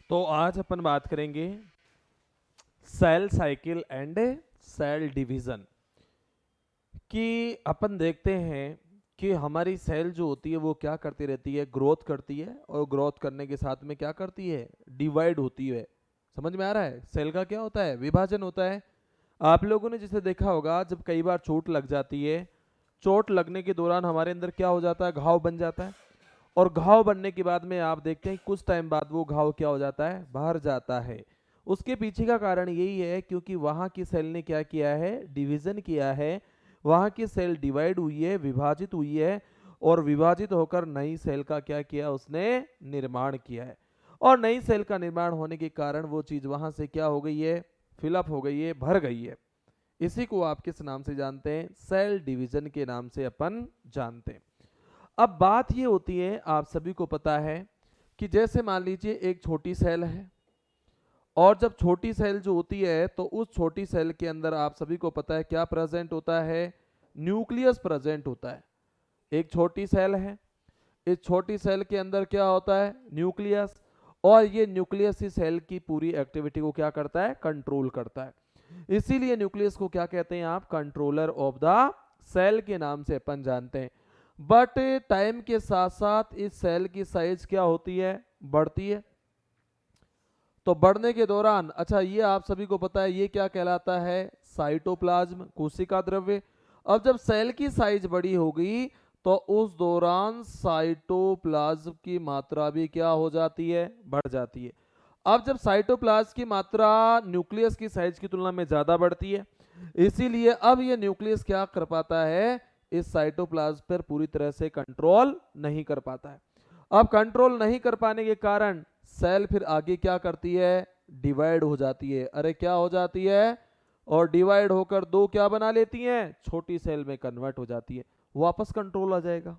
तो आज अपन बात करेंगे cell cycle and cell division कि अपन देखते हैं कि हमारी सेल जो होती है वो क्या करती रहती है, ग्रोथ करती है और ग्रोथ करने के साथ में क्या करती है, डिवाइड होती है। समझ में आ रहा है? सेल का क्या होता है, विभाजन होता है। आप लोगों ने जिसे देखा होगा, जब कई बार चोट लग जाती है, चोट लगने के दौरान हमारे अंदर क्या हो जाता है, घाव बन जाता है। और घाव बनने के बाद में आप देखते हैं कुछ टाइम बाद वो घाव क्या हो जाता है, भर जाता है। उसके पीछे का कारण यही है क्योंकि वहां की सेल ने क्या किया है, डिवीजन किया है। वहां की सेल डिवाइड हुई है, विभाजित हुई है, और विभाजित होकर नई सेल का क्या किया, उसने निर्माण किया है। और नई सेल का निर्माण होने के कारण वो चीज वहां से क्या हो गई है, फिलअप हो गई है, भर गई है। इसी को आप किस नाम से जानते हैं, सेल डिवीजन के नाम से अपन जानते हैं। अब बात ये होती है, आप सभी को पता है कि जैसे मान लीजिए एक छोटी सेल है, और जब छोटी सेल जो होती है तो उस छोटी सेल के अंदर आप सभी को पता है क्या प्रेजेंट होता है, न्यूक्लियस प्रेजेंट होता है। एक छोटी सेल है, इस छोटी सेल के अंदर क्या होता है, न्यूक्लियस। और ये न्यूक्लियस ही सेल की पूरी एक्टिविटी को क्या करता है, कंट्रोल करता है। इसीलिए न्यूक्लियस को क्या कहते हैं आप, कंट्रोलर ऑफ द सेल के नाम से अपन जानते हैं। बट टाइम के साथ साथ इस सेल की साइज क्या होती है, बढ़ती है। तो बढ़ने के दौरान, अच्छा ये आप सभी को पता है ये क्या कहलाता है, साइटोप्लाज्म, कोशिका द्रव्य। अब जब सेल की साइज बड़ी हो गई तो उस दौरान साइटोप्लाज्म की मात्रा भी क्या हो जाती है, बढ़ जाती है। अब जब साइटोप्लाज्म की मात्रा न्यूक्लियस की साइज की तुलना में ज्यादा बढ़ती है, इसीलिए अब ये न्यूक्लियस क्या कर पाता है, इस साइटोप्लाज्म पर पूरी तरह से कंट्रोल नहीं कर पाता है। अब कंट्रोल नहीं कर पाने के कारण सेल फिर आगे क्या करती है, डिवाइड हो जाती है। अरे क्या हो जाती है, और डिवाइड होकर दो क्या बना लेती हैं, छोटी सेल में कन्वर्ट हो जाती है। वापस कंट्रोल आ जाएगा।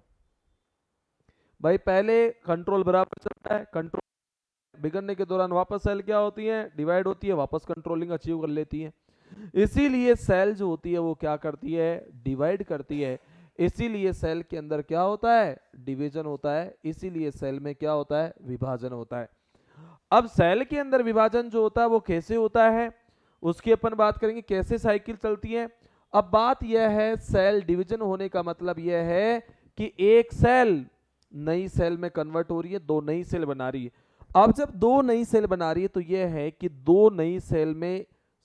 भाई पहले कंट्रोल बराबर चलता है, कंट्रोल बिगड़ने के दौरान वापस सेल क्या होती है, डिवाइड होती है, वापस कंट्रोलिंग अचीव कर लेती है। इसीलिए सेल जो होती है वो क्या करती है, डिवाइड करती है। इसीलिए सेल के अंदर क्या होता है, डिवीजन होता है। इसीलिए सेल में क्या होता है, विभाजन होता है। अब सेल के अंदर विभाजन जो होता है वो कैसे होता है, उसकी अपन बात करेंगे, कैसे साइकिल चलती है। अब बात यह है, सेल डिवीजन होने का मतलब यह है कि एक सेल नई सेल में कन्वर्ट हो रही है, दो नई सेल बना रही है। अब जब दो नई सेल बना रही है तो यह है कि दो नई सेल में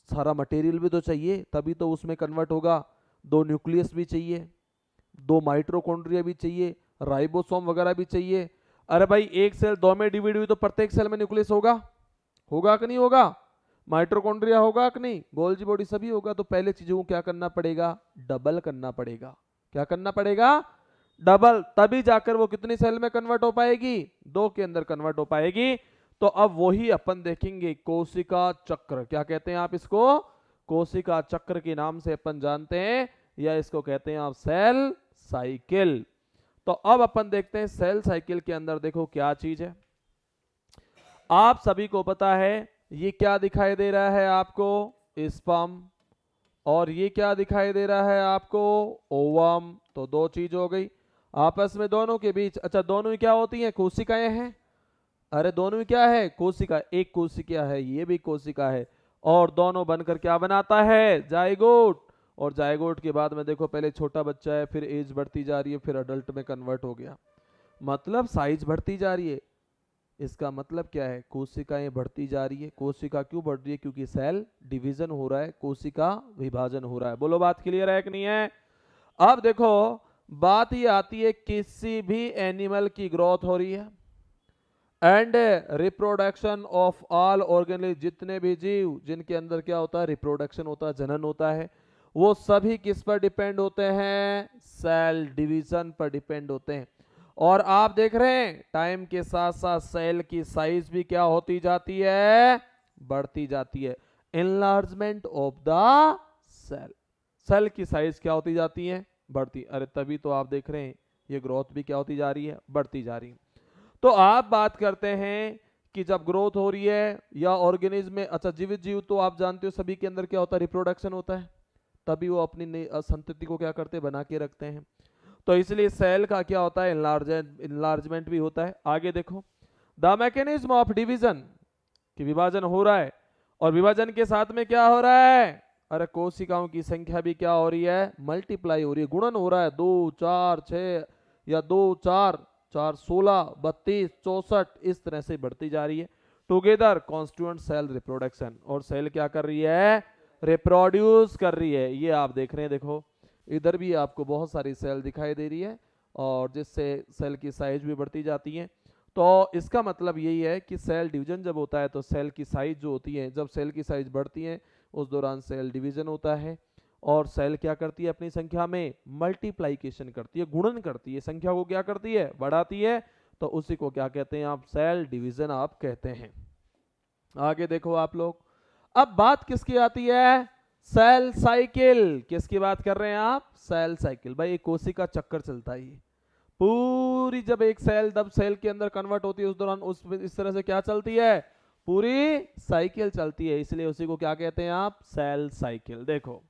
सारा मटेरियल भी तो चाहिए, तभी तो उसमें कन्वर्ट होगा। दो न्यूक्लियस भी चाहिए, दो माइट्रोकॉन्ड्रिया भी चाहिए, राइबोसोम वगैरह भी चाहिए। अरे भाई एक सेल दो में डिवाइड हुई तो प्रत्येक सेल में न्यूक्लियस होगा, होगा कि नहीं होगा, माइट्रोकॉन्ड्रिया होगा कि नहीं, गोल्जी बॉडी सभी होगा। तो पहले चीजों को क्या करना पड़ेगा, डबल करना पड़ेगा। क्या करना पड़ेगा, डबल, तभी जाकर वो कितनी सेल में कन्वर्ट हो पाएगी, दो के अंदर कन्वर्ट हो पाएगी। तो अब वही अपन देखेंगे, कोशिका चक्र, क्या कहते हैं आप इसको, कोशिका चक्र के नाम से अपन जानते हैं, या इसको कहते हैं आप सेल साइकिल। तो अब अपन देखते हैं सेल साइकिल के अंदर देखो क्या चीज है। आप सभी को पता है ये क्या दिखाई दे रहा है आपको, स्पर्म। और ये क्या दिखाई दे रहा है आपको, ओवम। तो दो चीज हो गई आपस में, दोनों के बीच। अच्छा दोनों ही क्या होती हैं, कोशिकाएं हैं। अरे दोनों ही क्या है, कोशिका। एक कोशिका है, ये भी कोशिका है, और दोनों बनकर क्या बनाता है, जाइगोट। और जाइगोट के बाद में देखो, पहले छोटा बच्चा है, फिर एज बढ़ती जा रही है, फिर अडल्ट में कन्वर्ट हो गया। मतलब साइज बढ़ती जा रही है। इसका मतलब क्या है, कोशिकाएं बढ़ती जा रही है। कोशिका क्यों बढ़ रही है, क्योंकि सेल डिवीजन हो रहा है, कोशिका विभाजन हो रहा है। बोलो बात क्लियर है कि नहीं है। अब देखो बात ये आती है, किसी भी एनिमल की ग्रोथ हो रही है and reproduction of all organism, जितने भी जीव जिनके अंदर क्या होता है, रिप्रोडक्शन होता है, जनन होता है, वो सभी किस पर डिपेंड होते हैं, सेल डिवीजन पर डिपेंड होते हैं। और आप देख रहे हैं टाइम के साथ साथ सेल की साइज भी क्या होती जाती है, बढ़ती जाती है। Enlargement of the cell, cell की साइज क्या होती जाती है, बढ़ती। अरे तभी तो आप देख रहे हैं ये ग्रोथ भी क्या होती जा रही है, बढ़ती जा रही है। तो आप बात करते हैं कि जब ग्रोथ हो रही है या ऑर्गेनिज्म में, अच्छा जीवित जीव तो आप जानते हो सभी के अंदर क्या होता है, रिप्रोडक्शन होता है, तभी वो अपनी संतति को क्या करते हैं, बना के रखते हैं। तो इसलिए सेल का क्या होता है, इनलार्जमेंट भी होता है। आगे देखो, द मैकेनिज्म ऑफ डिवीजन, कि विभाजन हो रहा है, और विभाजन के साथ में क्या हो रहा है, अरे कोशिकाओं की संख्या भी क्या हो रही है, मल्टीप्लाई हो रही है, गुणन हो रहा है, 2 4 6 या 2 4 4 16 32 64 इस तरह से बढ़ती जा रही है। टुगेदर कॉन्स्टिट्यूएंट सेल रिप्रोडक्शन, और सेल क्या कर रही है, रिप्रोड्यूस कर रही है। ये आप देख रहे हैं, देखो इधर भी आपको बहुत सारी सेल दिखाई दे रही है, और जिससे सेल की साइज भी बढ़ती जाती है। तो इसका मतलब यही है कि सेल डिवीजन जब होता है तो सेल की साइज जो होती है, जब सेल की साइज बढ़ती है उस दौरान सेल डिवीजन होता है, और सेल क्या करती है, अपनी संख्या में मल्टीप्लाइकेशन करती है, गुणन करती है, संख्या को क्या करती है, बढ़ाती है, तो उसी को क्या कहते हैं आप, सेल डिवीजन आप कहते हैं। आगे देखो आप लोग, अब बात किसकी आती है, सेल साइकिल। किसकी बात कर रहे हैं आप, सेल साइकिल। भाई एक कोशिका चक्कर चलता है, पूरी जब एक सेल जब सेल के अंदर कन्वर्ट होती है उस दौरान उस इस तरह से क्या चलती है, पूरी साइकिल चलती है, इसलिए उसी को क्या कहते हैं आप, सेल साइकिल। देखो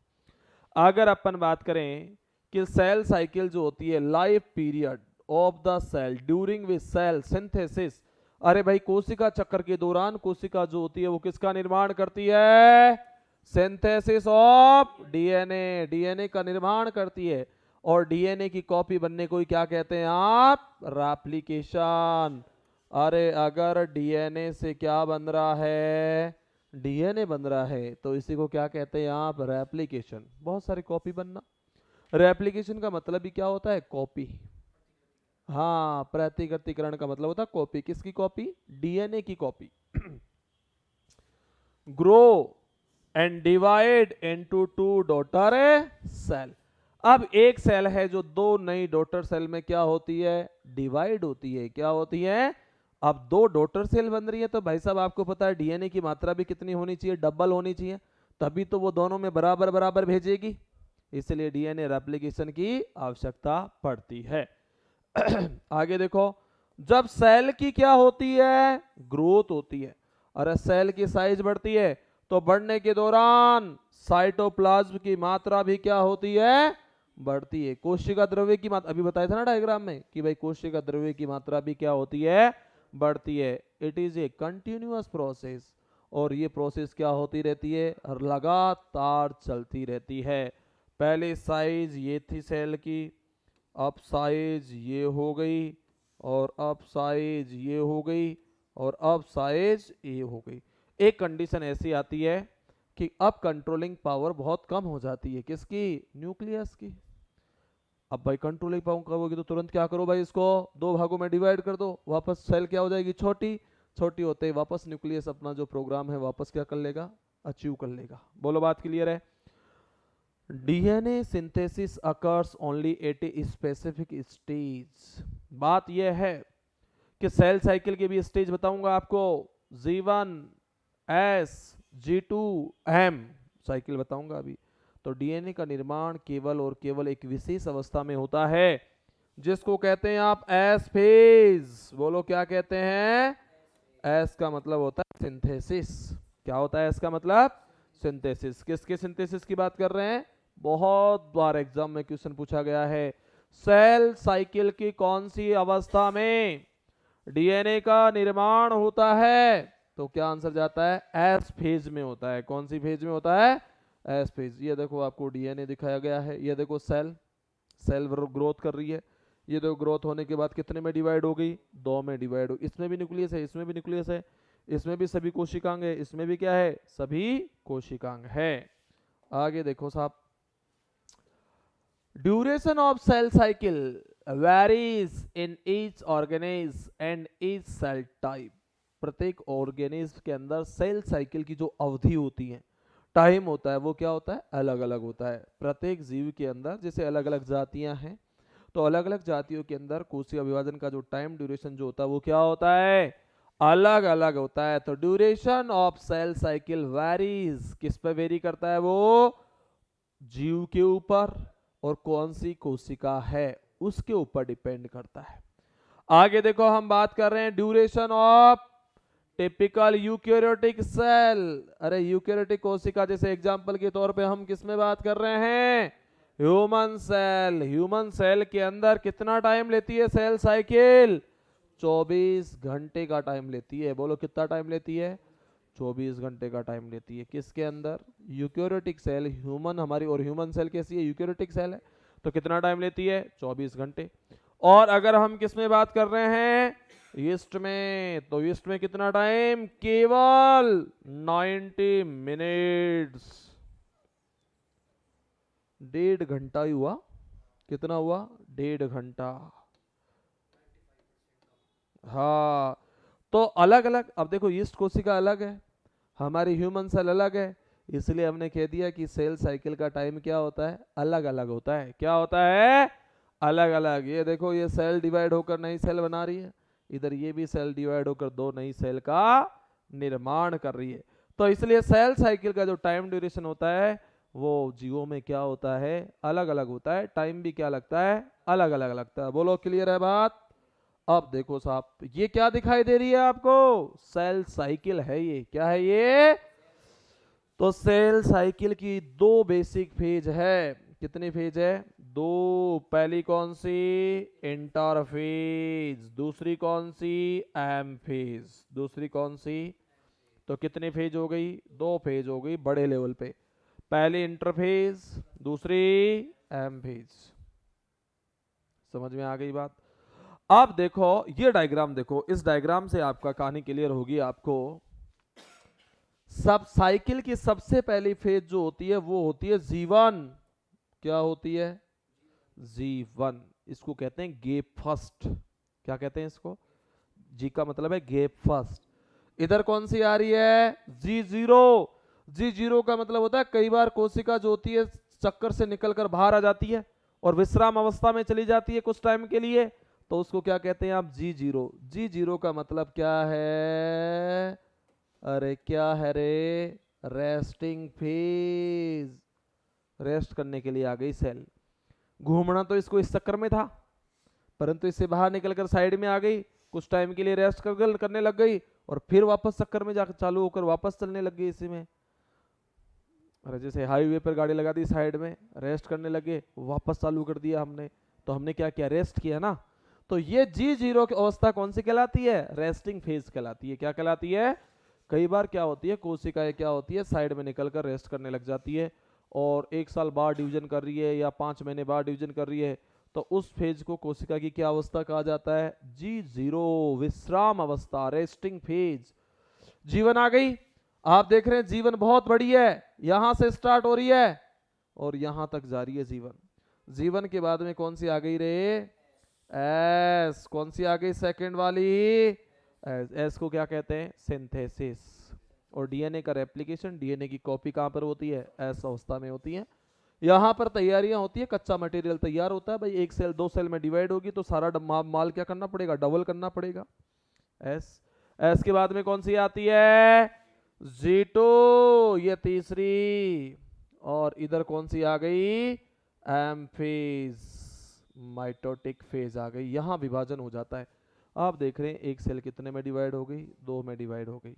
अगर अपन बात करें कि सेल साइकिल जो होती है, life period of the cell during which cell synthesis, अरे भाई कोशिका चक्र के दौरान कोशिका जो होती है वो किसका निर्माण करती है, सिंथेसिस ऑफ डीएनए, डीएनए का निर्माण करती है, और डीएनए की कॉपी बनने को ही क्या कहते हैं आप, रेप्लिकेशन। अरे अगर डीएनए से क्या बन रहा है, डीएनए बन रहा है, तो इसी को क्या कहते हैं आप, रेप्लिकेशन। बहुत सारी कॉपी बनना, रेप्लिकेशन का मतलब ही क्या होता है, कॉपी। हाँ, प्रतिकृतिकरण का मतलब होता है कॉपी। किसकी कॉपी, डीएनए की copy. Grow and divide into 2 daughter cell. अब एक सेल है जो 2 नई डॉटर सेल में क्या होती है, डिवाइड होती है। क्या होती है, अब 2 डॉटर सेल बन रही है, तो भाई साहब आपको पता है डीएनए की मात्रा भी कितनी होनी चाहिए, डबल होनी चाहिए, तभी तो वो दोनों में बराबर बराबर भेजेगी, इसलिए डीएनए रेप्लिकेशन की आवश्यकता पड़ती है। आगे देखो, जब सेल की क्या होती है, ग्रोथ होती है, और सेल की साइज बढ़ती है, तो बढ़ने के दौरान साइटोप्लाज्म की मात्रा भी क्या होती है, बढ़ती है। कोशिका द्रव्य की मात्रा, अभी बताया था ना डायग्राम में कि भाई कोशिका द्रव्य की मात्रा भी क्या होती है, बढ़ती है। It is a continuous process, और ये प्रोसेस क्या होती रहती है, और लगातार चलती रहती है। पहले साइज ये थी सेल की, अब साइज ये हो गई, और अब साइज ये हो गई, और अब साइज ये हो गई। एक कंडीशन ऐसी आती है कि अब कंट्रोलिंग पावर बहुत कम हो जाती है, किसकी, न्यूक्लियस की। अब भाई कंट्रोलिंग पावर कम होगी तो तुरंत क्या करो भाई, इसको 2 भागों में डिवाइड कर दो, वापस सेल क्या हो जाएगी, छोटी। छोटी होते ही वापस न्यूक्लियस अपना जो प्रोग्राम है वापस क्या कर लेगा, अचीव कर लेगा। बोलो बात क्लियर है। DNA synthesis occurs only at a specific stage. बात यह है कि सेल साइकिल के भी स्टेज बताऊंगा आपको, G1 S G2 M cycle बताऊंगा अभी। तो डीएनए का निर्माण केवल और केवल एक विशेष अवस्था में होता है, जिसको कहते हैं आप एस फेज। बोलो क्या कहते हैं, एस का मतलब होता है सिंथेसिस। क्या होता है इसका मतलब, सिंथेसिस। किसके सिंथेसिस की बात कर रहे हैं, बहुत बार एग्जाम में क्वेश्चन पूछा गया है, सेल साइकिल की कौन सी अवस्था में डीएनए का निर्माण होता है, तो क्या आंसर जाता है, एस फेज में होता है। कौन सी फेज में होता है, एस फेज। ये देखो आपको डीएनए दिखाया गया है, ये देखो सेल, सेल ग्रोथ कर रही है, ये देखो ग्रोथ होने के बाद कितने में डिवाइड हो गई, 2 में डिवाइड हो। इसमें भी न्यूक्लियस है, इसमें भी न्यूक्लियस है, इसमें भी सभी कोशिकांग है, इसमें भी क्या है, सभी कोशिकांग है। आगे देखो साहब, duration of cell cycle varies in each organism and each cell type. प्रत्येक ऑर्गेनिज्म के अंदर सेल साइकिल की जो अवधि होती है, टाइम होता है, वो क्या होता है, अलग अलग होता है। प्रत्येक जीव के अंदर जैसे अलग अलग जातियां हैं, तो अलग अलग जातियों के अंदर कोशिका विभाजन का जो टाइम ड्यूरेशन जो होता है वो क्या होता है, अलग अलग होता है। तो duration of cell cycle varies, किस पे वेरी करता है, वो जीव के ऊपर और कौन सी कोशिका है उसके ऊपर डिपेंड करता है। आगे देखो, हम बात कर रहे हैं duration of typical eukaryotic cell. अरे यूकैरियोटिक कोशिका, जैसे एग्जांपल के तौर पे हम किस में बात कर रहे हैं, ह्यूमन सेल। ह्यूमन सेल के अंदर कितना टाइम लेती है सेल साइकिल, 24 घंटे का टाइम लेती है। बोलो कितना टाइम लेती है, 24 घंटे का टाइम लेती है। किसके अंदर? यूकेरियोटिक सेल, ह्यूमन हमारी, और ह्यूमन सेल कैसी है? यूकेरियोटिक सेल है। तो कितना टाइम लेती है? 24 घंटे। और अगर हम किस में बात कर रहे हैं? ईस्ट में, तो ईस्ट में कितना टाइम? केवल 90 मिनट्स, 1.5 घंटा ही हुआ। कितना हुआ? 1.5 घंटा। हाँ, तो अलग अलग, अब देखो ईस्ट कोशिका अलग है, हमारी ह्यूमन सेल अलग है, इसलिए हमने कह दिया कि सेल साइकिल का टाइम क्या होता है? अलग अलग होता है। क्या होता है? अलग अलग। ये देखो, ये सेल डिवाइड होकर नई सेल बना रही है, इधर ये भी सेल डिवाइड होकर दो नई सेल का निर्माण कर रही है। तो इसलिए सेल साइकिल का जो टाइम ड्यूरेशन होता है वो जीवों में क्या होता है? अलग अलग होता है। टाइम भी क्या लगता है? अलग अलग लगता है। बोलो, क्लियर है बात? अब देखो साहब, ये क्या दिखाई दे रही है आपको? सेल साइकिल है ये। क्या है ये? तो सेल साइकिल की दो बेसिक फेज है। कितनी फेज है? दो। पहली कौन सी? इंटरफेज। दूसरी कौन सी? M phase. दूसरी कौन सी? तो कितनी फेज हो गई? दो फेज हो गई बड़े लेवल पे। पहली इंटरफेज, दूसरी एम फेज। समझ में आ गई बात? अब देखो ये डायग्राम, देखो इस डायग्राम से आपका कहानी क्लियर होगी आपको। सब साइकिल की सबसे पहली फेज जो होती है वो होती है जीवन। क्या होती है? जीवन। इसको कहते हैं गेप फर्स्ट। क्या कहते हैं इसको? जी का मतलब है गेप फर्स्ट। इधर कौन सी आ रही है? G0। G0 का मतलब होता है कई बार कोशिका जो होती है चक्कर से निकलकर बाहर आ जाती है और विश्राम अवस्था में चली जाती है कुछ टाइम के लिए, तो उसको क्या कहते हैं आप? G0। G0 का मतलब क्या है? अरे क्या है रे? Resting phase. रेस्ट करने के लिए आ गई सेल। घूमना तो इसको इस चक्कर में था, परंतु इससे बाहर निकलकर साइड में आ गई, कुछ टाइम के लिए रेस्ट करने लग गई और फिर वापस चक्कर में जाकर चालू होकर वापस चलने लग गई इसी में। अरे जैसे हाईवे पर गाड़ी लगा दी, साइड में रेस्ट करने लगे, वापस चालू कर दिया हमने, तो हमने क्या किया? रेस्ट किया ना। तो ये G0 की अवस्था कौन सी कहलाती है? रेस्टिंग फेज कहलाती है। क्या कहलाती है? कई बार क्या होती है, कोशिकाएं क्या होती है साइड में निकलकर रेस्ट करने लग जाती है और 1 साल बाद डिवीजन कर रही है या 5 महीने बाद डिवीजन कर रही है, तो उस फेज को कोशिका की क्या अवस्था कहा जाता है? G0, विश्राम अवस्था, रेस्टिंग फेज। जीवन आ गई। आप देख रहे हैं जीवन बहुत बड़ी है, यहां से स्टार्ट हो रही है और यहां तक जा रही है जीवन। जीवन के बाद में कौन सी आ गई रे? एस। कौन सी आ गई? सेकंड वाली एस। एस को क्या कहते हैं? सिंथेसिस। और डीएनए का रेप्लिकेशन, डीएनए की कॉपी कहां पर होती है? एस अवस्था में होती है। यहाँ पर तैयारियां होती है, कच्चा मटेरियल तैयार होता है भाई। एक सेल दो सेल में डिवाइड होगी तो सारा माल क्या करना पड़ेगा? डबल करना पड़ेगा। एस। एस के बाद में कौन सी आती है? G2, ये तीसरी। और इधर कौन सी आ गई? एम फेज, माइटोटिक फेज आ गई। यहां विभाजन हो जाता है। आप देख रहे हैं एक सेल कितने में डिवाइड हो गई? 2 में डिवाइड हो गई।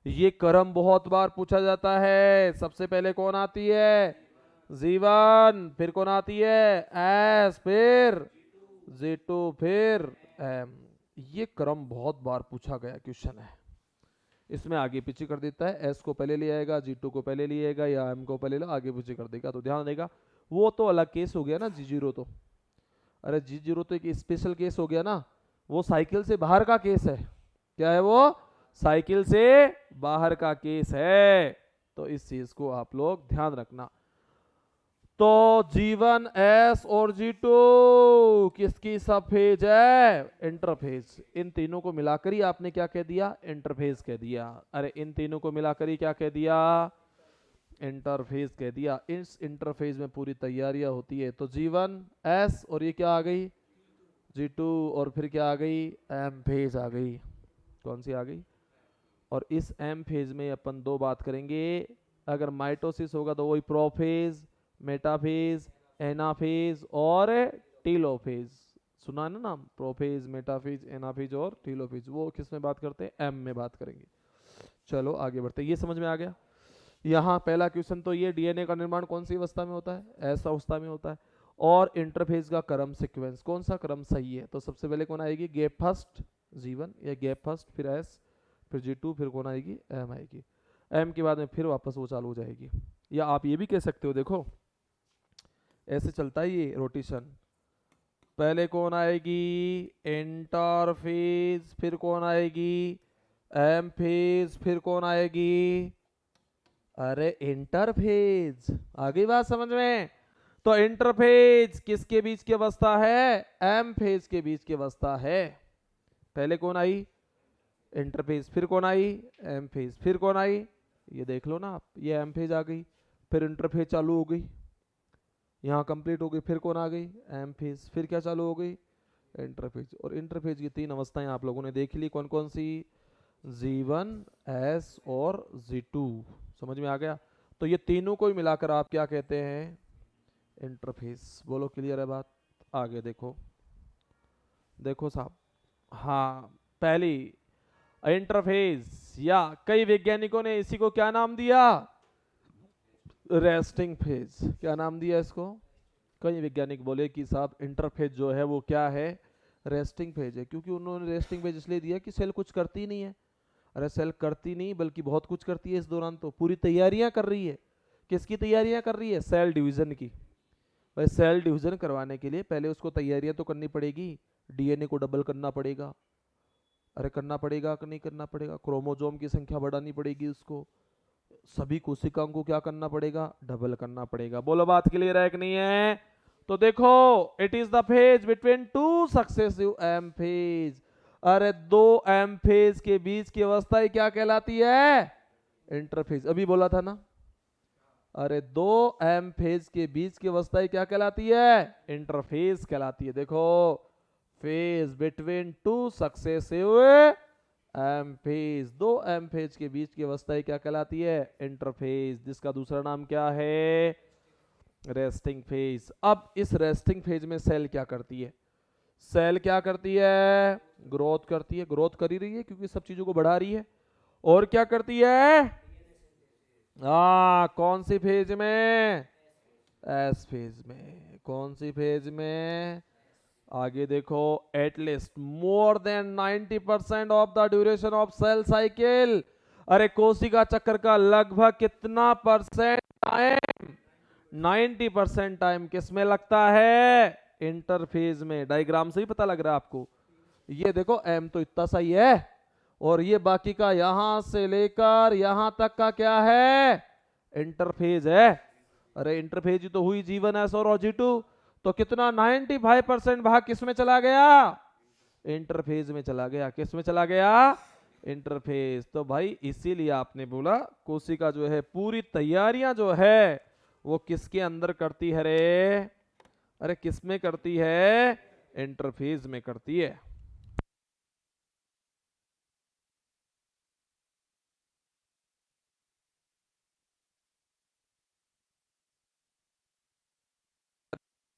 ये क्रम बहुत बार पूछा जाता है। सबसे पहले कौन आती है? G1, फिर कौन आती है? S, फिर G2, फिर M। ये क्रम बहुत बार पूछा गया क्वेश्चन है। इसमें आगे पीछे कर देता है, S को पहले ले आएगा, G2 को पहले ले आएगा या M को पहले आगे पीछे कर देगा। तो ध्यान देगा, वो तो अलग केस हो गया ना G0 तो। अरे G0 तो एक स्पेशल केस हो गया ना, वो साइकिल से बाहर का केस है। क्या है वो? साइकिल से बाहर का केस है। तो इस चीज को आप लोग ध्यान रखना। तो G1, S और G2 किसकी सब फेज है? इंटरफेज। इन तीनों को मिलाकर ही आपने क्या कह दिया? इंटरफेज कह दिया। अरे इन तीनों को मिलाकर ही क्या कह दिया? इंटरफेज कह दिया। इस इंटरफेज में पूरी तैयारियां होती है। तो G1, S और ये क्या आ गई? G2 और फिर क्या आ गई? M फेज आ गई। कौन सी आ गई? और इस M फेज में अपन दो बात करेंगे। अगर माइटोसिस होगा तो वही प्रोफेज, मेटाफेज, एनाफेज और टीलोफेज। सुना ना नाम? प्रोफेज, मेटाफेज, एनाफेज और टीलोफेज। वो किस में बात करते हैं? एम में बात करेंगे। चलो आगे बढ़ते हैं। ये समझ में आ गया? यहाँ पहला क्वेश्चन तो ये, डीएनए का निर्माण कौन सी अवस्था में होता है? एस अवस्था में होता है। और इंटरफेज का क्रम सीक्वेंस, कौन सा क्रम सही है? तो सबसे पहले कौन आएगी? गैप फर्स्ट G1 या गैप फर्स्ट फिर एस, फिर G2, फिर कौन आएगी, M आएगी। M के बाद में फिर वापस वो चालू हो जाएगी। या आप ये भी कह सकते हो, देखो ऐसे चलता है ये रोटेशन। पहले कौन आएगी, इंटरफेज, फिर कौन आएगी, एम फेज, फिर कौन आएगी, अरे इंटरफेज। आ गई बात समझ में? तो इंटरफेज किसके बीच की अवस्था है, एम फेज के बीच की अवस्था है। पहले कौन आई, इंटरफेज, फिर कौन आई, एम फेज, फिर कौन आई, ये देख लो ना आप, ये एम फेज आ गई, फिर इंटरफेज चालू हो गई, यहाँ कंप्लीट हो गई, फिर कौन आ गई, एम फेज, फिर क्या चालू हो गई, इंटरफेज। और इंटरफेज की 3 अवस्थाएं आप लोगों ने देख ली, कौन कौन सी, G1, S और G2। समझ में आ गया? तो ये तीनों को ही मिलाकर आप क्या कहते हैं, इंटरफेस। बोलो क्लियर है बात? आगे देखो, देखो साहब, हाँ पहली इंटरफेस, या कई वैज्ञानिकों ने इसी को क्या नाम दिया, रेस्टिंग फेज। क्या नाम दिया इसको? कई वैज्ञानिक बोले कि साहब इंटरफेज जो है वो क्या है, रेस्टिंग फेज है। क्योंकि उन्होंने रेस्टिंग फेज इसलिए दिया कि सेल कुछ करती नहीं है। अरे सेल करती नहीं बल्कि बहुत कुछ करती है इस दौरान, तो पूरी तैयारियां कर रही है। किसकी तैयारियां कर रही है, सेल डिवीजन की। भाई सेल डिवीजन करवाने के लिए पहले उसको तैयारियां तो करनी पड़ेगी, डीएनए को डबल करना पड़ेगा। अरे करना पड़ेगा कि नहीं करना पड़ेगा, क्रोमोसोम की संख्या बढ़ानी पड़ेगी उसको, सभी कोशिकाओं को क्या करना पड़ेगा, डबल करना पड़ेगा। बोलो बात क्लियर है कि नहीं है? तो देखो, it is the phase between two successive M phase. अरे 2 एम फेज के बीच की अवस्था ही क्या कहलाती है, इंटरफेज। अभी बोला था ना, अरे 2 एम फेज के बीच की अवस्था ही क्या कहलाती है, इंटरफेज कहलाती है। देखो, phase between two successive M phase, 2 M phase के बीच की अवस्था ही क्या कहलाती है, इंटरफेज, जिसका दूसरा नाम क्या है, रेस्टिंग फेज। अब इस रेस्टिंग फेज में सेल क्या करती है, सेल क्या करती है, ग्रोथ करती है। ग्रोथ कर ही रही है क्योंकि सब चीजों को बढ़ा रही है। और क्या करती है, कौन सी फेज में, एस फेज में। कौन सी फेज में, आगे देखो, at least more than 90% of the duration of cell cycle. अरे कोशिका चक्र का लगभग कितना परसेंट टाइम, 90% टाइम किस में लगता है, इंटरफेज में। डायग्राम से ही पता लग रहा है आपको। ये देखो एम तो इतना सा ही है, और ये बाकी का यहां से लेकर यहां तक का क्या है, इंटरफेज है। अरे इंटरफेज ही तो हुई G1, S और G2। तो कितना, 95% भाग किस में चला गया, इंटरफेज में चला गया। किस में चला गया, इंटरफेज। तो भाई इसीलिए आपने बोला कोशिका जो है पूरी तैयारियां जो है वो किसके अंदर करती है रे, अरे किस में करती है, इंटरफेज में करती है।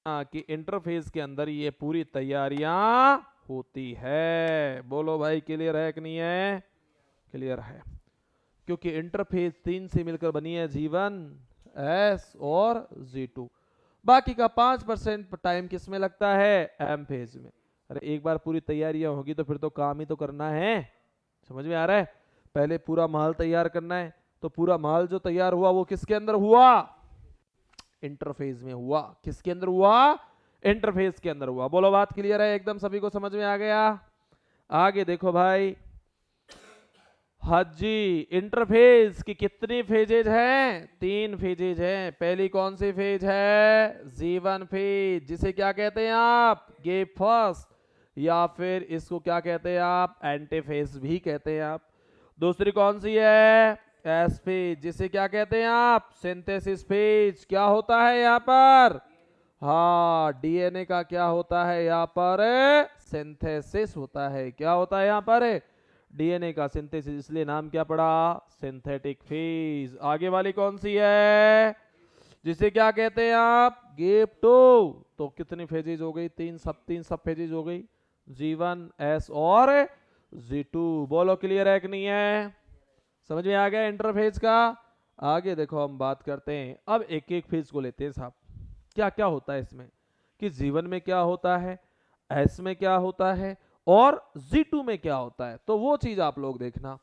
कि इंटरफेस के अंदर ये पूरी तैयारियां होती है। बोलो भाई क्लियर है कि नहीं है? क्लियर है। क्योंकि इंटरफेस 3 से मिलकर बनी है, G1, S और G2। बाकी का 5% टाइम किस में लगता है, एम फेज में। अरे एक बार पूरी तैयारियां होगी तो फिर तो काम ही तो करना है। समझ में आ रहा है? पहले पूरा माल तैयार करना है, तो पूरा माल जो तैयार हुआ वो किसके अंदर हुआ, इंटरफेस में हुआ। किसके अंदर हुआ, इंटरफेस के अंदर हुआ। बोलो बात क्लियर है एकदम, सभी को समझ में आ गया? आगे देखो भाई, हाँ जी, इंटरफेस की कितनी फेजेज हैं, 3 फेजेज हैं। पहली कौन सी फेज है, G1 फेज, जिसे क्या कहते हैं आप, गेप फर्स्ट, या फिर इसको क्या कहते हैं आप, एंटीफेज भी कहते हैं आप। दूसरी कौन सी है, एस फेज, जिसे क्या कहते हैं आप, सिंथेसिस फेज। क्या होता है यहाँ पर, हाँ डीएनए का क्या होता है यहाँ पर, सिंथेसिस होता है। क्या होता है यहाँ पर, डीएनए का सिंथेसिस, इसलिए नाम क्या पड़ा, सिंथेटिक फेज। आगे वाली कौन सी है, जिसे क्या कहते हैं आप, गेप 2। तो कितनी फेजेज हो गई, 3 सब फेजेज हो गई, G1, S और G2। बोलो क्लियर है कि नहीं है? समझ में आ गया इंटरफेज का? आगे देखो हम बात करते हैं, अब एक एक फेज को लेते हैं साहब। क्या क्या होता है इसमें, कि G1 में क्या होता है, S में क्या होता है और G2 में क्या होता है। तो वो चीज आप लोग देखना।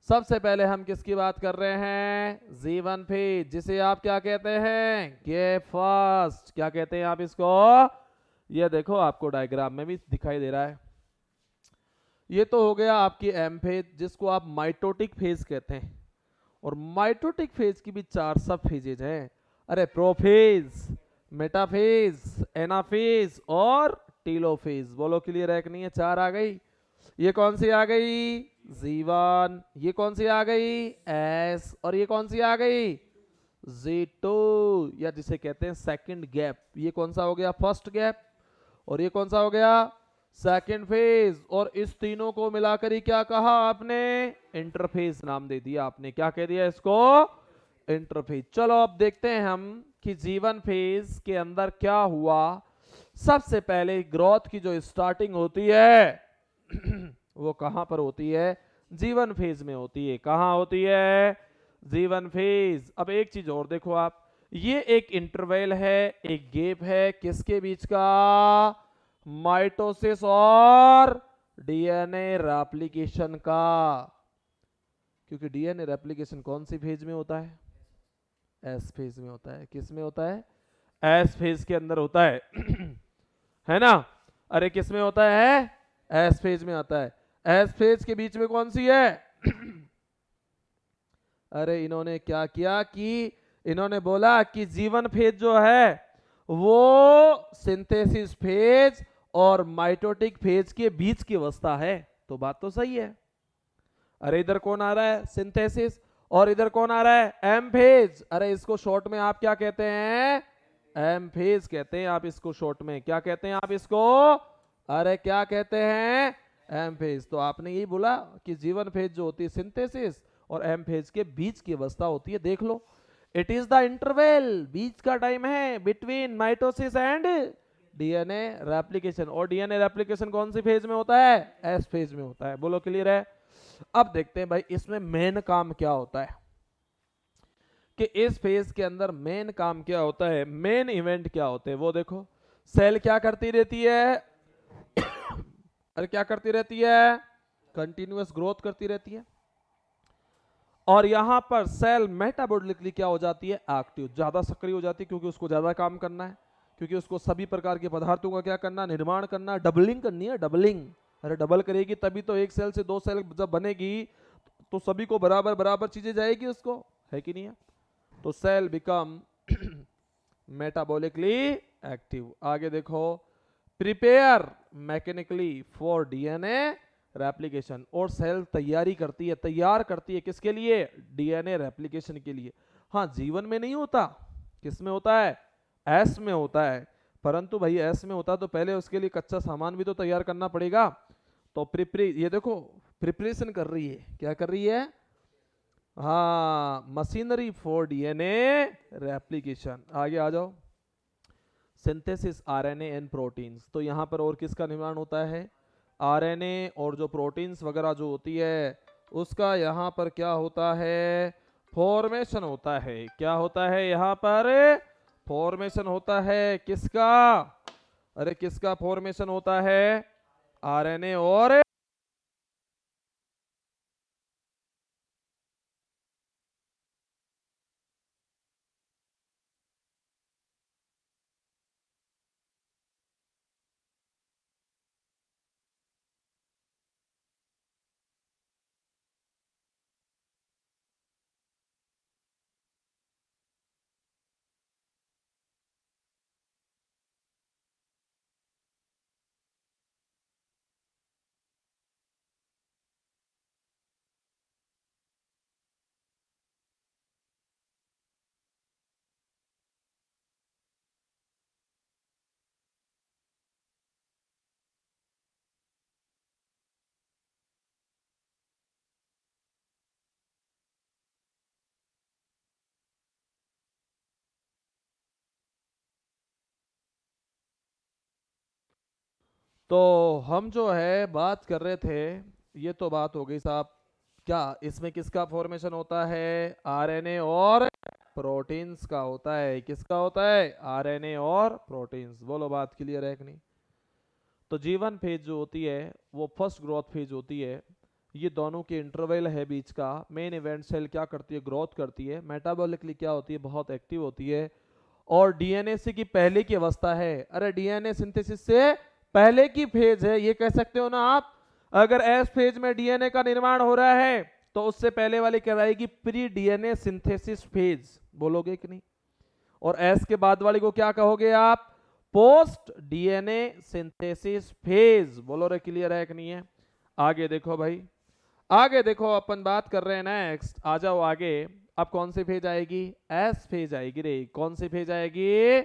सबसे पहले हम किसकी बात कर रहे हैं, जीवन फेज, जिसे आप क्या कहते हैं, गैप फास्ट। क्या कहते हैं आप इसको, ये देखो आपको डायग्राम में भी दिखाई दे रहा है। ये तो हो गया आपकी एम फेज, जिसको आप माइटोटिक फेज कहते हैं। और माइटोटिक फेज की भी चार सब फेजेज हैं। अरे प्रोफेज, मेटाफेज, एनाफेज और टीलोफेज। बोलो क्लियर है कि नहीं है, चार आ गई। ये कौन सी आ गई, जी1। ये कौन सी आ गई, एस। और ये कौन सी आ गई, जी2, या जिसे कहते हैं सेकंड गैप। ये कौन सा हो गया, फर्स्ट गैप। और ये कौन सा हो गया, सेकंड फेज। और इस तीनों को मिलाकर ही क्या कहा आपने, इंटरफेज नाम दे दिया आपने। क्या कह दिया इसको, इंटरफेज। चलो अब देखते हैं हम कि जीवन फेज के अंदर क्या हुआ। सबसे पहले ग्रोथ की जो स्टार्टिंग होती है वो कहां पर होती है, जीवन फेज में होती है। कहां होती है, जीवन फेज। अब एक चीज और देखो आप, ये एक इंटरवल है, एक गैप है, किसके बीच का, माइटोसिस और डीएनए रेप्लिकेशन का। क्योंकि डीएनए रेप्लिकेशन कौन सी फेज में होता है, एस फेज में होता है। किस में होता है, एस फेज के अंदर होता है है ना। अरे किस में होता है, एस फेज में आता है। एस फेज के बीच में कौन सी है अरे इन्होंने क्या किया कि इन्होंने बोला कि जीवन फेज जो है वो सिंथेसिस फेज और माइटोटिक फेज के बीच की अवस्था है। तो बात तो सही है। अरे इधर कौन आ रहा है, सिंथेसिस। और इधर कौन आ रहा है, एम फेज। अरे इसको शॉर्ट में आप क्या कहते हैं, एम फेज कहते हैं आप इसको शॉर्ट में। क्या कहते हैं आप इसको, अरे क्या कहते हैं, एम फेज। तो आपने यही बोला कि जीवन फेज जो होती है सिंथेसिस और एम फेज के बीच की अवस्था होती है। देख लो, इट इज द इंटरवल, बीच का टाइम है between mitosis and DNA replication. और डीएनए रेप्लिकेशन कौन सी फेज में होता है, एस फेज में होता है। बोलो क्लियर है। अब देखते हैं भाई इसमें मेन काम क्या होता है, कि इस फेज के अंदर मेन काम क्या होता है, मेन इवेंट क्या होते हैं वो देखो। सेल क्या करती रहती है अरे क्या करती रहती है, कंटिन्यूअस ग्रोथ करती रहती है। और यहां पर सेल मेटाबॉलिकली क्या हो जाती है, एक्टिव, ज्यादा सक्रिय हो जाती है, क्योंकि उसको ज्यादा काम करना है, क्योंकि उसको सभी प्रकार के पदार्थों का क्या करना, निर्माण करना, डबलिंग करनी है, डबलिंग। अरे डबल करेगी तभी तो एक सेल से दो सेल जब बनेगी तो सभी को बराबर बराबर चीजें जाएगी उसको, है कि नहीं है। तो सेल बिकम मेटाबॉलिकली एक्टिव। आगे देखो, prepare mechanically for DNA replication. और सेल तैयारी करती है, तैयार करती है किसके लिए, डीएनए रेप्लिकेशन के लिए। हाँ जीवन में नहीं होता, किस में होता है, एस में होता है। परंतु भाई एस में होता तो पहले उसके लिए कच्चा सामान भी तो तैयार करना पड़ेगा। तो ये देखो प्रिपरेशन कर रही है, क्या कर रही है, हाँ मशीनरी फॉर डीएनए रेप्लिकेशन। आगे आ जाओ, सिंथेसिस आरएनए एंड प्रोटीन्स। तो यहाँ पर और किसका निर्माण होता है, आरएनए और जो प्रोटीन्स वगैरह जो होती है उसका यहाँ पर क्या होता है, फॉर्मेशन होता है। क्या होता है यहाँ पर, फॉर्मेशन होता है किसका, अरे किसका फॉर्मेशन होता है, आरएनए और तो हम जो है बात कर रहे थे, ये तो बात हो गई साहब, क्या इसमें किसका फॉर्मेशन होता है, आरएनए और प्रोटीन्स का होता है। किसका होता है, आरएनए और प्रोटीन्स। बोलो बात क्लियर है कि नहीं। तो जीवन फेज जो होती है वो फर्स्ट ग्रोथ फेज होती है, ये दोनों के इंटरवल है बीच का। मेन इवेंट सेल क्या करती है, ग्रोथ करती है। मेटाबॉलिकली क्या होती है, बहुत एक्टिव होती है। और डीएनए से की पहले की अवस्था है, अरे डीएनए सिंथेसिस से पहले की फेज है, ये कह सकते हो ना आप। अगर एस फेज में डीएनए का निर्माण हो रहा है तो उससे पहले वाली कहलाएगी प्री डीएनए सिंथेसिस फेज, बोलोगे कि नहीं। और एस के बाद वाली को क्या कहोगे आप, पोस्ट डीएनए सिंथेसिस फेज। बोलो रे, क्लियर है कि नहीं है। आगे देखो भाई, आगे देखो, अपन बात कर रहे हैं नेक्स्ट, आ जाओ आगे। अब कौन सी फेज आएगी, एस फेज आएगी रे। कौन सी फेज आएगी,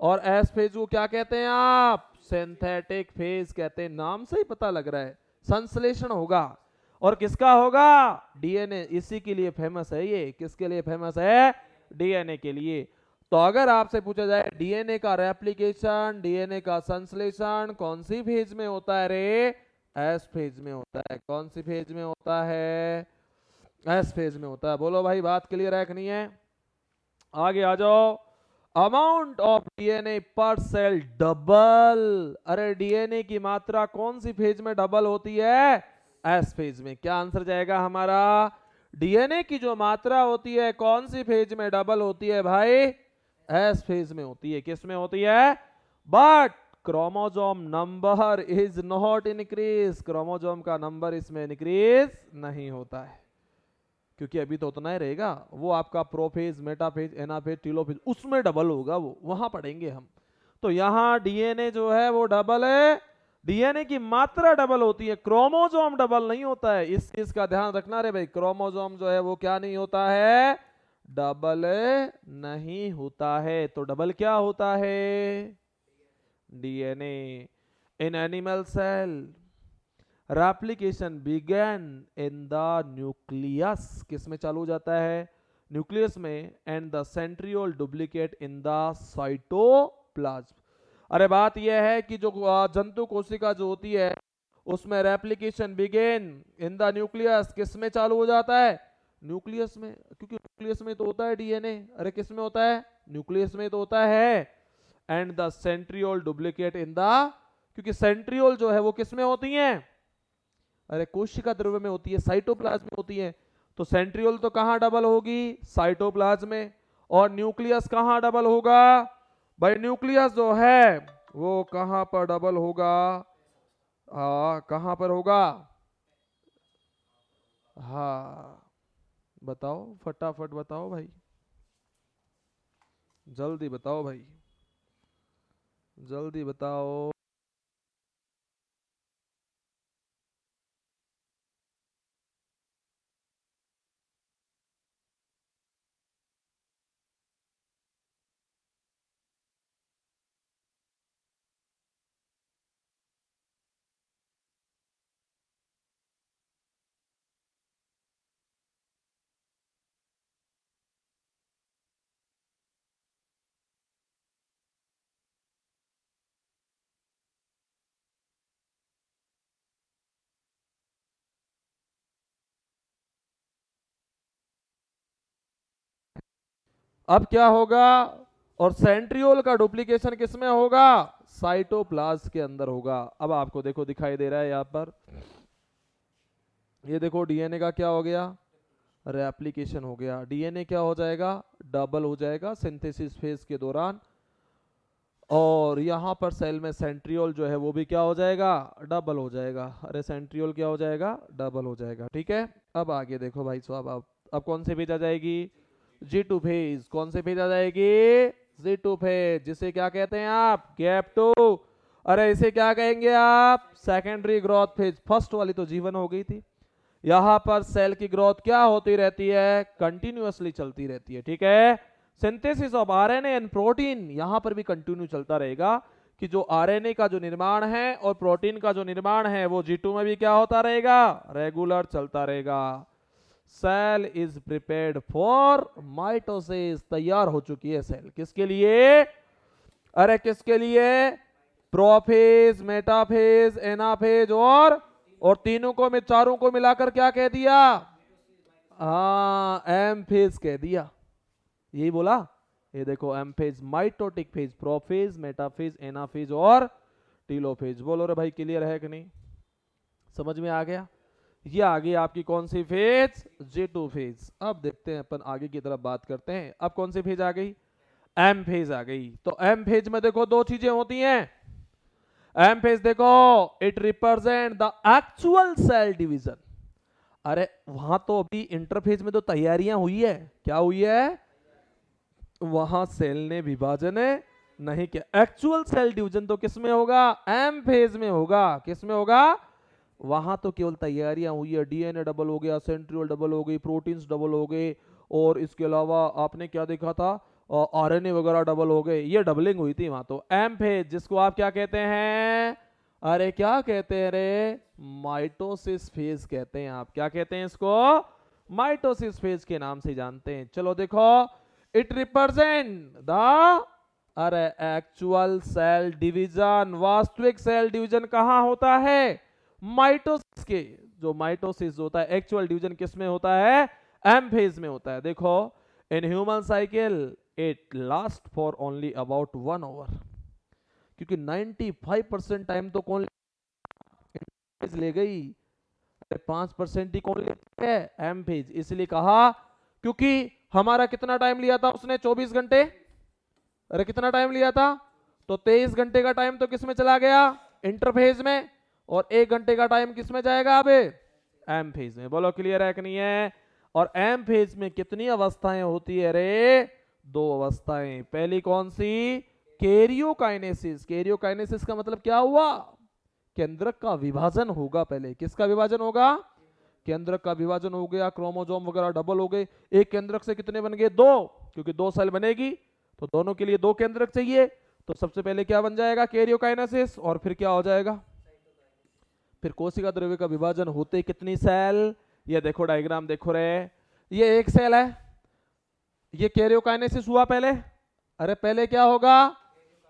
और एस फेज को क्या कहते हैं आप, सिंथेटिक फेज कहते हैं। नाम से ही पता लग रहा है संश्लेषण होगा। और किसका होगा, डीएनए। इसी के लिए फेमस है ये, किसके लिए फेमस है, डीएनए के लिए। तो अगर आपसे पूछा जाए डीएनए का रेप्लिकेशन, डीएनए का संश्लेषण कौन सी फेज में होता है रे, एस फेज में होता है। कौन सी फेज में होता है, एस फेज में होता है। बोलो भाई, बात क्लियर है कि नहीं है। आगे आ जाओ। अमाउंट ऑफ डीएनए पर सेल डबल। अरे डीएनए की मात्रा कौन सी फेज में डबल होती है, एस फेज में। क्या आंसर जाएगा हमारा, डीएनए की जो मात्रा होती है कौन सी फेज में डबल होती है भाई, एस फेज में होती है। किस में होती है, but chromosome number is not increase. Chromosome का नंबर इसमें इंक्रीज नहीं होता है, क्योंकि अभी तो उतना ही रहेगा। वो आपका प्रोफेज, मेटाफेज, एनाफेज, टीलोफेज, उसमें डबल होगा, वो वहां पढ़ेंगे हम। तो यहाँ डीएनए जो है वो डबल है, डीएनए की मात्रा डबल होती है, क्रोमोसोम डबल नहीं होता है। इस चीज का ध्यान रखना रे भाई, क्रोमोसोम जो है वो क्या नहीं होता है, डबल नहीं होता है। तो डबल क्या होता है, DNA. In animal cell replication begin in the nucleus. किस में चालू हो जाता है, न्यूक्लियस में। And the centriole duplicate in the cytoplasm. अरे बात यह है कि जो जंतु कोशिका जो होती है उसमें replication begin in the nucleus, किस में चालू हो जाता है, न्यूक्लियस में। क्योंकि न्यूक्लियस में तो होता है डीएनए। अरे किस में होता है, न्यूक्लियस में तो होता है। And the centriole duplicate in the, क्योंकि सेंट्रियोल जो है वो किस में होती है, अरे कोशिका द्रव्य में होती है, साइटोप्लाज्म में होती है। तो सेंट्रियोल तो कहां डबल होगी, साइटोप्लाज्म में। और न्यूक्लियस कहां डबल होगा भाई, न्यूक्लियस जो है वो कहां पर डबल होगा, कहां पर होगा, हाँ बताओ, फटाफट बताओ भाई, जल्दी बताओ भाई, जल्दी बताओ। अब क्या होगा, और सेंट्रियोल का डुप्लीकेशन किसमें होगा, साइटोप्लाज्म के अंदर होगा। अब आपको देखो दिखाई दे रहा है यहाँ पर, ये देखो डीएनए का क्या हो गया, रेप्लिकेशन हो गया। डीएनए क्या हो जाएगा, डबल हो जाएगा सिंथेसिस फेज के दौरान। और यहाँ पर सेल में सेंट्रियोल जो है वो भी क्या हो जाएगा, डबल हो जाएगा। अरे सेंट्रियोल क्या हो जाएगा, डबल हो जाएगा। ठीक है, अब आगे देखो भाई साहब, अब कौन से फेज आ जाएगी, G2 फेज। कौन से फेज आ जाएगी, G2 फेज, जिसे क्या कहते हैं आप, गैप टू। अरे इसे क्या कहेंगे आप, सेकेंडरी ग्रोथ फेज। फर्स्ट वाली तो जीवन हो गई थी। यहां पर सेल की ग्रोथ क्या होती रहती है, कंटिन्यूअसली चलती रहती है। ठीक है, synthesis of RNA and protein यहां पर भी कंटिन्यू चलता रहेगा, कि जो आरएनए का जो निर्माण है और प्रोटीन का जो निर्माण है वो G2 में भी क्या होता रहेगा, रेगुलर चलता रहेगा। Cell is prepared for mitosis, तैयार हो चुकी है सेल, किसके लिए, अरे किसके लिए, प्रोफेज, मेटाफेज, एनाफेज और तीनों को में चारों को मिलाकर क्या कह दिया, हाँ एम फेज कह दिया, यही बोला। ये देखो M phase, mitotic phase, prophase, metaphase, anaphase और टीलोफेज। बोलो रे भाई, क्लियर है कि नहीं, समझ में आ गया। ये आ गई आपकी कौन सी फेज, J2 फेज। अब देखते हैं अपन आगे की तरफ बात करते हैं। अब कौन सी फेज आ गई, एम फेज आ गई। तो एम फेज में देखो दो चीजें होती हैं। एम फेज देखो, it represent the actual cell division. अरे वहां तो अभी इंटरफेज में तो तैयारियां हुई है, क्या हुई है, वहां सेल ने विभाजन नहीं किया। एक्चुअल सेल डिवीजन तो किस में होगा, एम फेज में होगा। किस में होगा, वहां तो केवल तैयारियां हुई है, डीएनए डबल हो गया, सेंट्रियोल डबल हो गई, प्रोटीन्स डबल हो गए, और इसके अलावा आपने क्या देखा था, आरएनए वगैरह डबल हो गए, ये डबलिंग हुई थी वहां। तो एम फेज जिसको आप क्या कहते हैं, अरे क्या कहते हैं रे, माइटोसिस फेज कहते हैं। आप क्या कहते हैं इसको, माइटोसिस फेज के नाम से जानते हैं। चलो देखो, इट रिप्रेजेंट द, अरे एक्चुअल सेल डिवीजन। वास्तविक सेल डिवीजन कहां होता है, माइटोसिस के। जो माइटोसिस होता है एक्चुअल डिवीजन किस में होता है, एम फेज में होता है। देखो in human cycle it last for only about 1 hour, क्योंकि 95% टाइम तो कौन ले गई, 5% ही कौन लेते हैं, एम फेज। इसलिए कहा क्योंकि हमारा कितना टाइम लिया था उसने, 24 घंटे। अरे कितना टाइम लिया था, तो 23 घंटे का टाइम तो किस में चला गया, इंटरफेज में, और 1 घंटे का टाइम किस में जाएगा अब, एम फेज में। बोलो क्लियर है कि नहीं है। और एम फेज में कितनी अवस्थाएं होती है रे, 2 अवस्थाएं। पहली कौन सी, कैरियोकाइनेसिस। कैरियोकाइनेसिस का मतलब क्या हुआ, केंद्रक का विभाजन होगा। पहले किसका विभाजन होगा, केंद्रक का विभाजन हो गया, क्रोमोसोम वगैरह डबल हो गए। एक केंद्रक से कितने बन गए, 2, क्योंकि 2 सेल बनेगी तो दोनों के लिए 2 केंद्रक चाहिए। तो सबसे पहले क्या बन जाएगा, कैरियोकाइनेसिस, और फिर क्या हो जाएगा, फिर कोशिका द्रव्य का विभाजन होते कितनी सेल, ये देखो डायग्राम देखो रे, ये एक सेल है, ये कैरियोकाइनेसिस हुआ पहले। अरे पहले क्या होगा,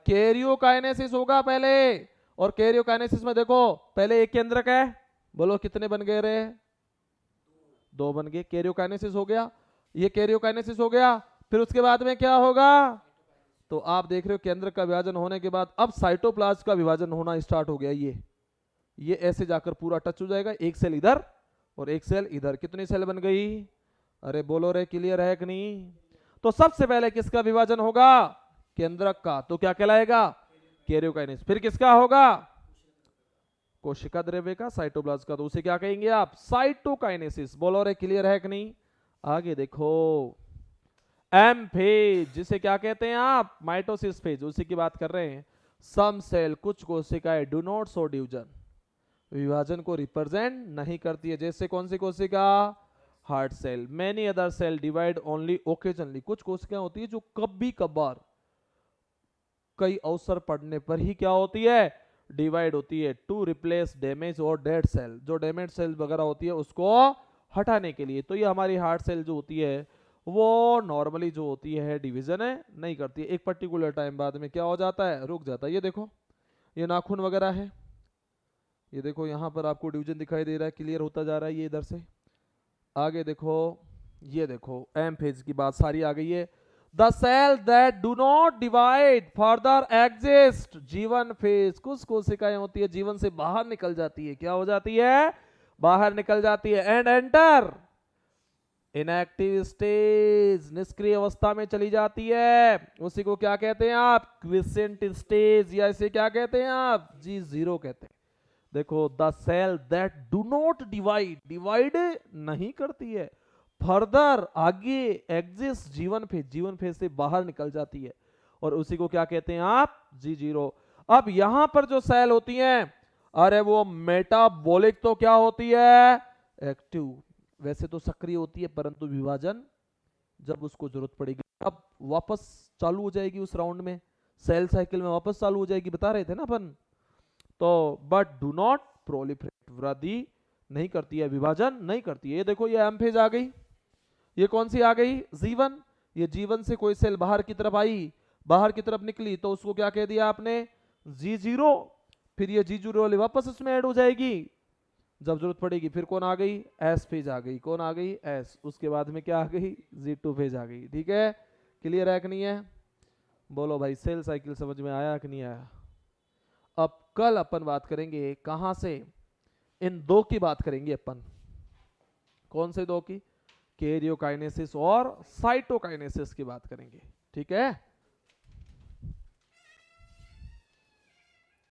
कैरियोकाइनेसिस होगा पहले। और कैरियोकाइनेसिस में देखो पहले एक केंद्रक है, बोलो कितने बन गए रे, 2 बन गए, कैरियोकाइनेसिस हो गया। ये कैरियोकाइनेसिस हो गया, फिर उसके बाद में क्या होगा, तो आप देख रहे हो केंद्रक का विभाजन होने के बाद अब साइटोप्लाज्म का विभाजन होना स्टार्ट हो गया। ये ऐसे जाकर पूरा टच हो जाएगा, एक सेल इधर और एक सेल इधर। कितनी सेल बन गई, अरे बोलो रे, क्लियर है कि नहीं। तो सबसे पहले किसका विभाजन होगा, केंद्रक का, तो क्या कहलाएगा, कैरियोकाइनेसिस। फिर किसका होगा, कोशिका द्रव्य का, साइटोप्लाज्म का, तो उसे क्या कहेंगे आप, साइटोकाइनेसिस। बोलो रे, क्लियर है कि नहीं। आगे देखो, एम फेज जिसे क्या कहते हैं आप, माइटोसिस फेज, उसी की बात कर रहे हैं। सम सेल, कुछ कोशिकाएं, डू नॉट शो डिवीजन, विभाजन को रिप्रेजेंट नहीं करती है। जैसे कौन सी कोशिका, heart cell. Many other cell divide only occasionally, कुछ कोशिकाएं होती है जो कभी कभार, कई अवसर पड़ने पर ही क्या होती है, डिवाइड होती है, टू रिप्लेस डैमेज और डेड सेल। जो डैमेज सेल वगैरह होती है उसको हटाने के लिए। तो ये हमारी हार्ट सेल जो होती है वो नॉर्मली जो होती है डिवीजन है नहीं करती है, एक पर्टिकुलर टाइम बाद में क्या हो जाता है, रुक जाता है। ये देखो ये नाखून वगैरह है, ये देखो यहाँ पर आपको डिवीजन दिखाई दे रहा है, क्लियर होता जा रहा है ये इधर से। आगे देखो, ये देखो एम फेज की बात सारी आ गई है। The cell that do not divide further exist, जीवन फेज। कुछ कोशिकाएं होती है जीवन से बाहर निकल जाती है, क्या हो जाती है, बाहर निकल जाती है। एंड एंटर इनएक्टिव स्टेज, निष्क्रिय अवस्था में चली जाती है। उसी को क्या कहते हैं आप, क्विसेंट स्टेज, या इसे क्या कहते हैं आप, G0 कहते हैं। देखो the cell that do not divide, divide नहीं करती है, फर्दर आगे एग्जिस्ट, जीवन फेज, जीवन फेज से बाहर निकल जाती है, और उसी को क्या कहते हैं आप, G0। अब यहां पर जो सेल होती हैं, अरे वो मेटाबॉलिक तो क्या होती है, एक्टिव। वैसे तो सक्रिय होती है परंतु विभाजन जब उसको जरूरत पड़ेगी अब वापस चालू हो जाएगी, उस राउंड में सेल साइकिल में वापस चालू हो जाएगी, बता रहे थे ना अपन। तो बट डू नॉट प्रोलिफरेट, वृद्धि नहीं करती है, विभाजन नहीं करती है। ये देखो ये एम फेज आ गई, ये कौन सी आ गई, जीवन। ये जीवन से कोई सेल बाहर की तरफ आई, बाहर की तरफ निकली, तो उसको क्या कह दिया आपने, G0। फिर ये G0 वाली वापस उसमें ऐड हो जाएगी, जब जरूरत पड़ेगी। फिर कौन आ गई, एस फेज आ गई। कौन आ गई, एस। उसके बाद में क्या आ गई, G2 फेज आ गई। ठीक है, क्लियर है कि नहीं है। बोलो भाई, सेल साइकिल समझ में आया कि नहीं आया। अब कल अपन बात करेंगे कहां से, इन 2 की बात करेंगे अपन। कौन से दो की? कैरियोकाइनेसिस और साइटोकाइनेसिस की बात करेंगे। ठीक है।